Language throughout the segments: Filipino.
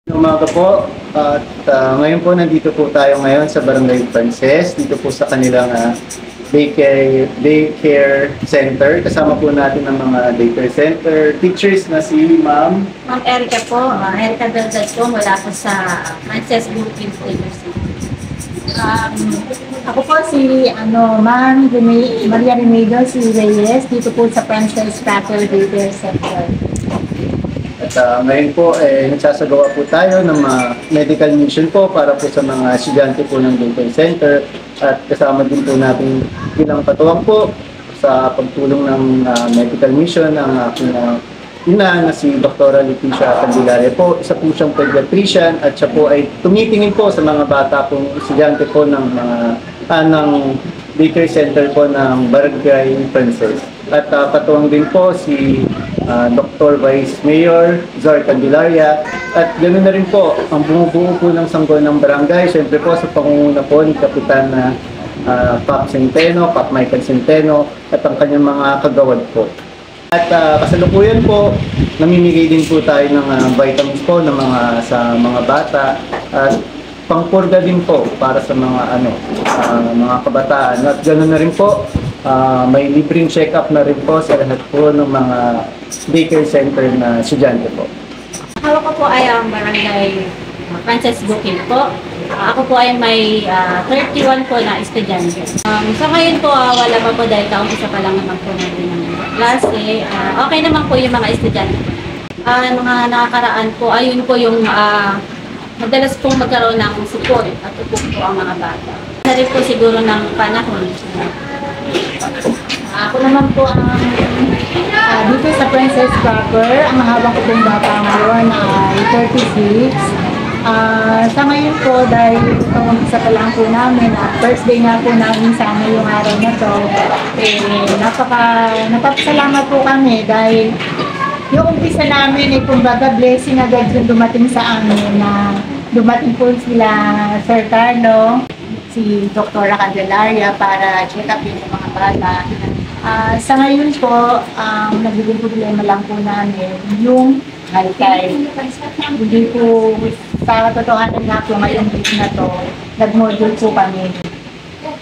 Umaga po at ngayon po nandito po tayo ngayon sa Barangay Frances, dito po sa kanilang daycare center. Kasama po natin ang mga daycare center teachers na si Ma'am Ma'am Erica po, Erica Daldal po mula po sa Frances Bukid University. Ako po si Ma'am Maria Remedio si Reyes dito po sa Frances Cracker Daycare Center. at ngayon po nagsasagawa po tayo ng medical mission po para po sa mga estudyante po ng daycare center at kasama din po natin bilang katuwang po sa pagtulong ng medical mission ang aking ina na si Dr. Leticia Candelaria po. Isa po siyang pediatrician at siya po ay tumitingin po sa mga bata pong estudyante po ng mga ng daycare center po ng Barangay Frances. At katuwang din po si Dr. Vice Mayor Zar Candelaria at ganoon na rin po ang bumubuo po ng sanggol ng barangay. Siyempre po sa pangunguna po ni Kapitan Pap Centeno, Pap Michael Centeno at ang kanyang mga kagawad po. At kasalukuyan po, namimigay din po tayo ng vitamins po ng sa mga bata at pangpurga din po para sa mga mga kabataan. At ganoon na rin po, may libreng check-up na rin po sa lahat po ng mga daycare center na estudyante po. Hawak ko po ay ang Barangay Frances Bukid po. Ako po ay may 31 po na estudyante. Sa ngayon po, wala pa po dahil isa pa lang naman po natin ng klase. Okay naman po yung mga estudyante po. Mga nakakaraan po, ayun po yung madalas pong magkaroon ng support at upok po ang mga bata. Sa rin po siguro ng panahon. Ako naman po ang dito sa Frances Cracker, ang habang ko pong bata ngayon ay 36. Sa ngayon po, dahil isa pa lang po namin, first day nga po namin sana yung araw na to, napapasalamat po kami dahil yung umpisa namin kumbaga blessing agad yung dumating sa amin na dumating po sila Sir Carlo, si Dr. Candelaria para check up yung mga bata. Sa ngayon po, nagiging problema lang po namin yung high tide. Hindi po, sa katotohanan nga po ngayong week na to, nag-module po kami.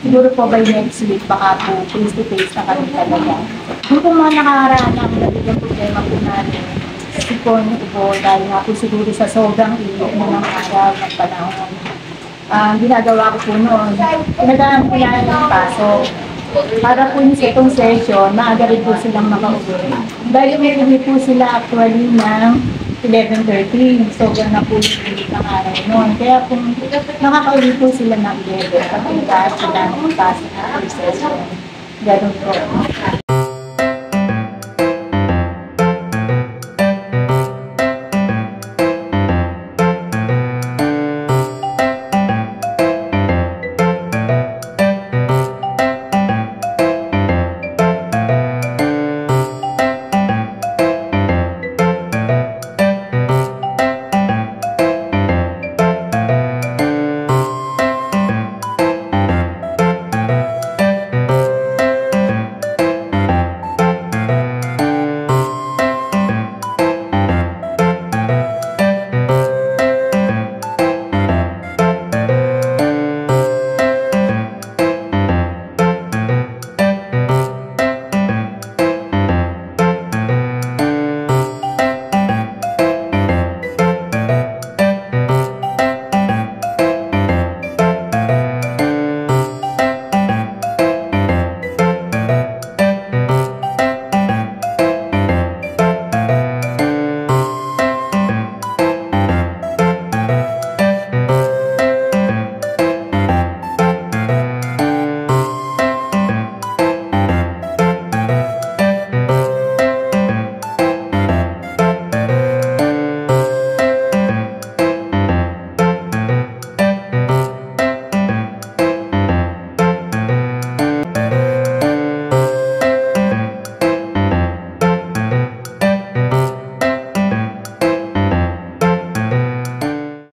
Siguro po by next week, baka po face-to-face na kami talaga. Yung po mga nakaharaan na nagiging problema po namin, sipon po dahil nga po siguro sa sobrang init na ng araw ng panahon. Ginagawa ko po noon, pinagahan ko lang yung pasok. Para po sa itong session, maaga rin po silang makauwi. Dahil uwi po sila actually ng 11:30. Sobrang na po yung ang araw noon. Kaya kung nakakauwi po sila ng 11, kapag sila ng pasok na session. Ganun po.